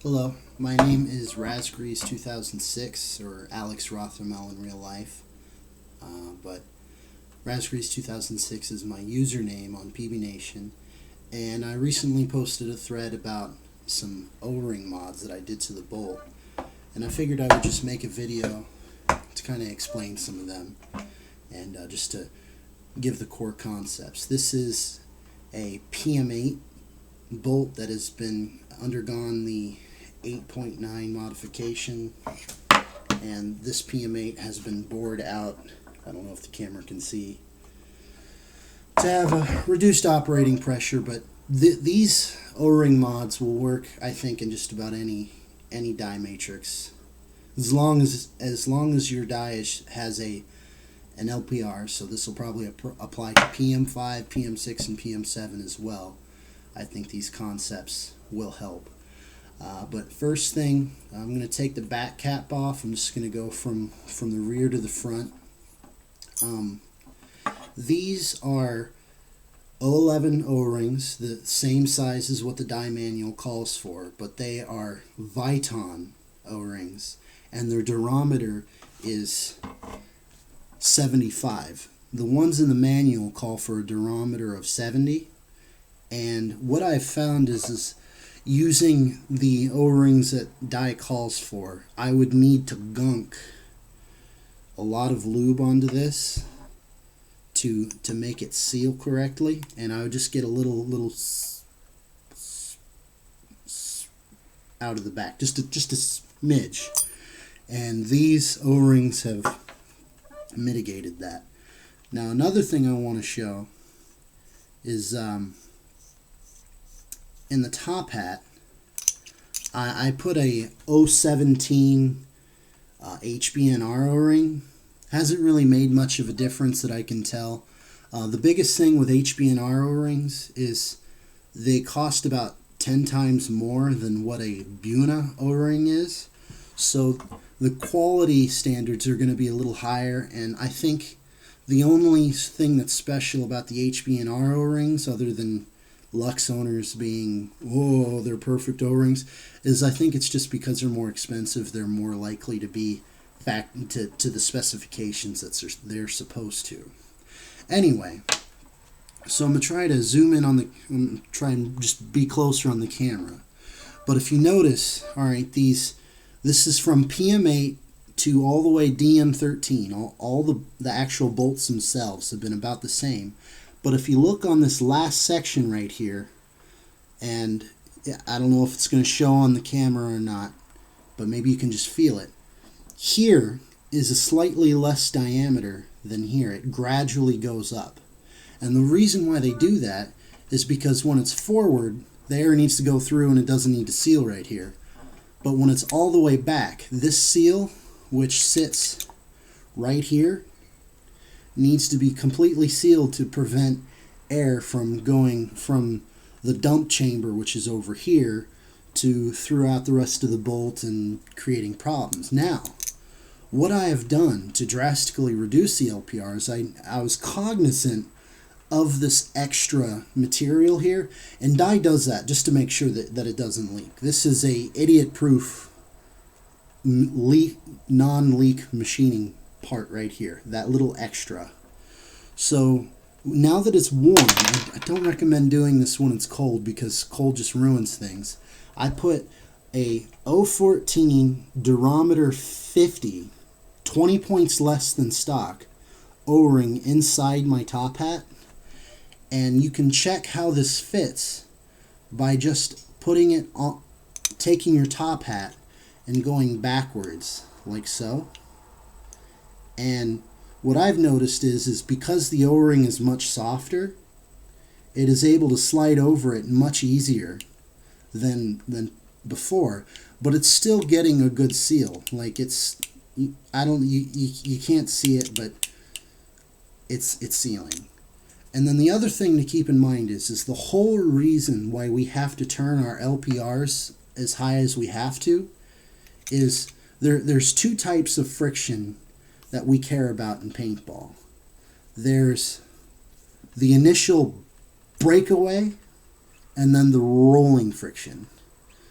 Hello, my name is Razgrease2006, or Alex Rothermel in real life, but Razgrease2006 is my username on PB Nation, and I recently posted a thread about some O-ring mods that I did to the bolt, and I figured I would just make a video to kind of explain some of them, and just to give the core concepts. This is a pm8 bolt that has been undergone the 8.9 modification, and this pm8 has been bored out, I don't know if the camera can see, to have a reduced operating pressure, but these O-ring mods will work, I think, in just about any die matrix, as long as your die has an LPR. So this will probably apply to pm5, pm6, and pm7 as well. I think these concepts will help. But first thing, I'm going to take the back cap off. I'm just going to go from the rear to the front. These are 011 O-rings, the same size as what the die manual calls for, but they are Viton O-rings, and their durometer is 75. The ones in the manual call for a durometer of 70, and what I've found is using the O-rings that die calls for, I would need to gunk a lot of lube onto this to make it seal correctly, and I would just get a little out of the back, just a smidge, and these O-rings have mitigated that. Now another thing I want to show is in the top hat I put a 017 HBNR O-ring. Hasn't really made much of a difference that I can tell. The biggest thing with HBNR O-rings is they cost about 10 times more than what a Buna O-ring is. So the quality standards are going to be a little higher, and I think the only thing that's special about the HBNR O-rings, other than Lux owners being, whoa, they're perfect O-rings, is I think it's just because they're more expensive, they're more likely to be to the specifications that they're supposed to. Anyway, so I'm going to try to zoom in try and just be closer on the camera. But if you notice, alright, this is from PM8 to all the way DM13. All the actual bolts themselves have been about the same. But if you look on this last section right here, and I don't know if it's going to show on the camera or not, but maybe you can just feel it. Here is a slightly less diameter than here. It gradually goes up. And the reason why they do that is because when it's forward, the air needs to go through and it doesn't need to seal right here. But when it's all the way back, this seal, which sits right here, needs to be completely sealed to prevent air from going from the dump chamber, which is over here, to throughout the rest of the bolt and creating problems. Now, what I have done to drastically reduce the LPR is I was cognizant of this extra material here, and dye does that just to make sure that it doesn't leak. This is a idiot-proof non-leak machining part right here, that little extra. So now that it's warm, I don't recommend doing this when it's cold because cold just ruins things. I put a 014 durometer 50, 20 points less than stock, O-ring inside my top hat, and you can check how this fits by just putting it on, taking your top hat and going backwards like so. And what I've noticed is because the O-ring is much softer, it is able to slide over it much easier than before, but it's still getting a good seal. Like you can't see it, but it's sealing. And then the other thing to keep in mind is the whole reason why we have to turn our LPRs as high as we have to is there's two types of friction that we care about in paintball. There's the initial breakaway, and then the rolling friction.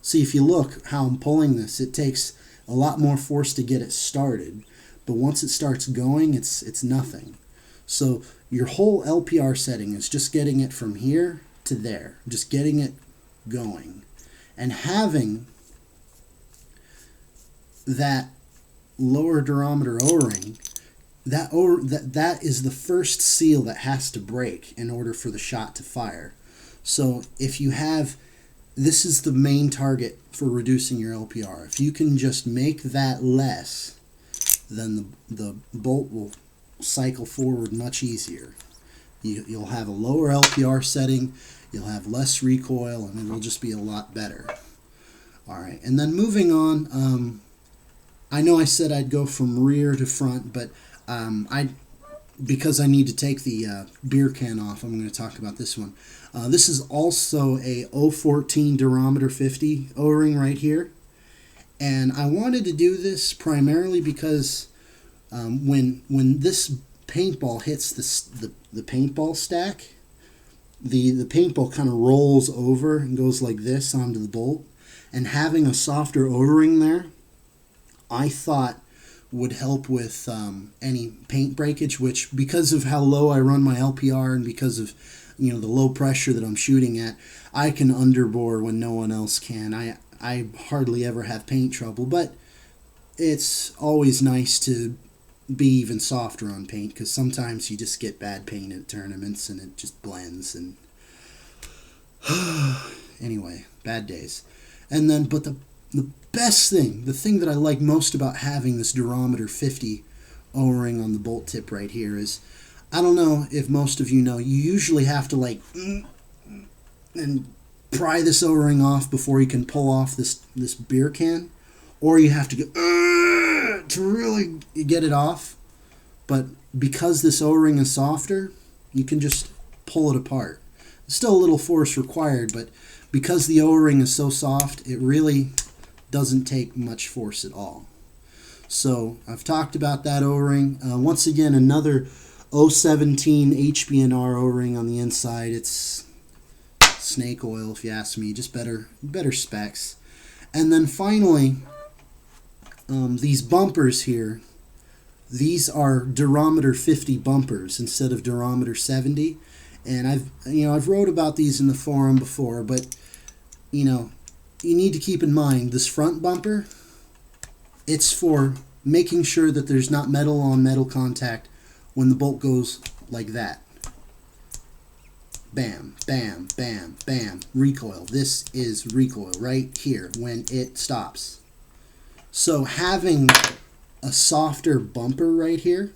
See, if you look how I'm pulling this, it takes a lot more force to get it started, but once it starts going, it's nothing. So your whole LPR setting is just getting it from here to there, just getting it going. And having that lower durometer O-ring, that is the first seal that has to break in order for the shot to fire. So if you have, this is the main target for reducing your LPR. If you can just make that less, then the bolt will cycle forward much easier. You'll have a lower LPR setting, you'll have less recoil, and it'll just be a lot better. Alright, and then moving on, I know I said I'd go from rear to front, but because I need to take the beer can off, I'm going to talk about this one. This is also a 014 durometer 50 O-ring right here. And I wanted to do this primarily because when this paintball hits the paintball stack, the paintball kind of rolls over and goes like this onto the bolt. And having a softer O-ring there, I thought would help with any paint breakage, which because of how low I run my LPR and because of the low pressure that I'm shooting at, I can underbore when no one else can. I hardly ever have paint trouble, but it's always nice to be even softer on paint because sometimes you just get bad paint at tournaments and it just blends and anyway, bad days. And then, but the best thing, the thing that I like most about having this durometer 50 O-ring on the bolt tip right here is, I don't know if most of you know, you usually have to like and pry this O-ring off before you can pull off this beer can, or you have to go to really get it off. But because this O-ring is softer, you can just pull it apart. Still a little force required, but because the O-ring is so soft, it really doesn't take much force at all. So I've talked about that O-ring. Once again, another 017 HBNR O-ring on the inside. It's snake oil, if you ask me, just better specs. And then finally, these bumpers here, these are durometer 50 bumpers instead of durometer 70. And I've wrote about these in the forum before, but you need to keep in mind this front bumper, it's for making sure that there's not metal on metal contact when the bolt goes like that. Bam, bam, bam, bam, recoil. This is recoil right here when it stops. So having a softer bumper right here,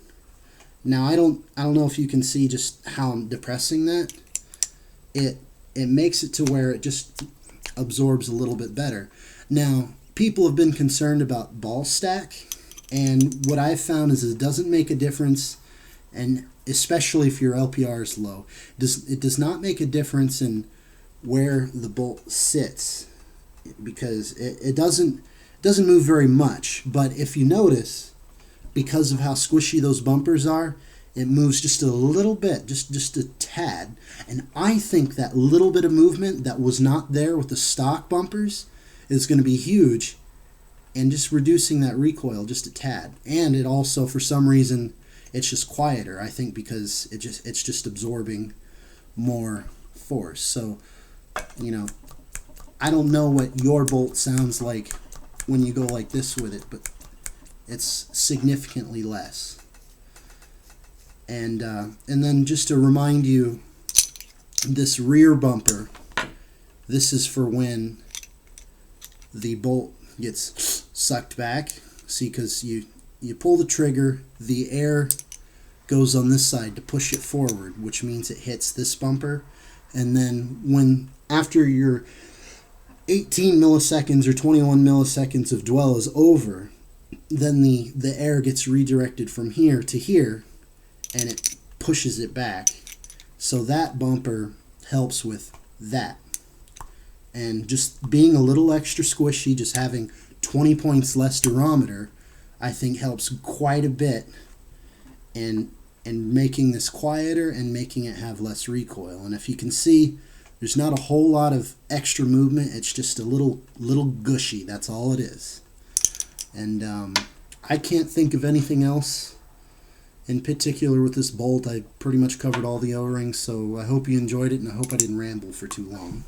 now I don't know if you can see just how I'm depressing that. It makes it to where it just absorbs a little bit better. Now, people have been concerned about ball stack, and what I've found is it doesn't make a difference, and especially if your LPR is low. It does not make a difference in where the bolt sits because it doesn't move very much. But if you notice, because of how squishy those bumpers are, it moves just a little bit, just a tad. And I think that little bit of movement that was not there with the stock bumpers is going to be huge and just reducing that recoil just a tad. And it also, for some reason, it's just quieter, I think, because it's just absorbing more force. So, I don't know what your bolt sounds like when you go like this with it, but it's significantly less. And then just to remind you, this rear bumper, this is for when the bolt gets sucked back. See, because you pull the trigger, the air goes on this side to push it forward, which means it hits this bumper. And then after your 18 milliseconds or 21 milliseconds of dwell is over, then the air gets redirected from here to here, and it pushes it back. So that bumper helps with that. And just being a little extra squishy, just having 20 points less durometer, I think helps quite a bit in making this quieter and making it have less recoil. And if you can see, There's not a whole lot of extra movement. It's just a little gushy. That's all it is. And I can't think of anything else in particular with this bolt. I pretty much covered all the O-rings, so I hope you enjoyed it, and I hope I didn't ramble for too long.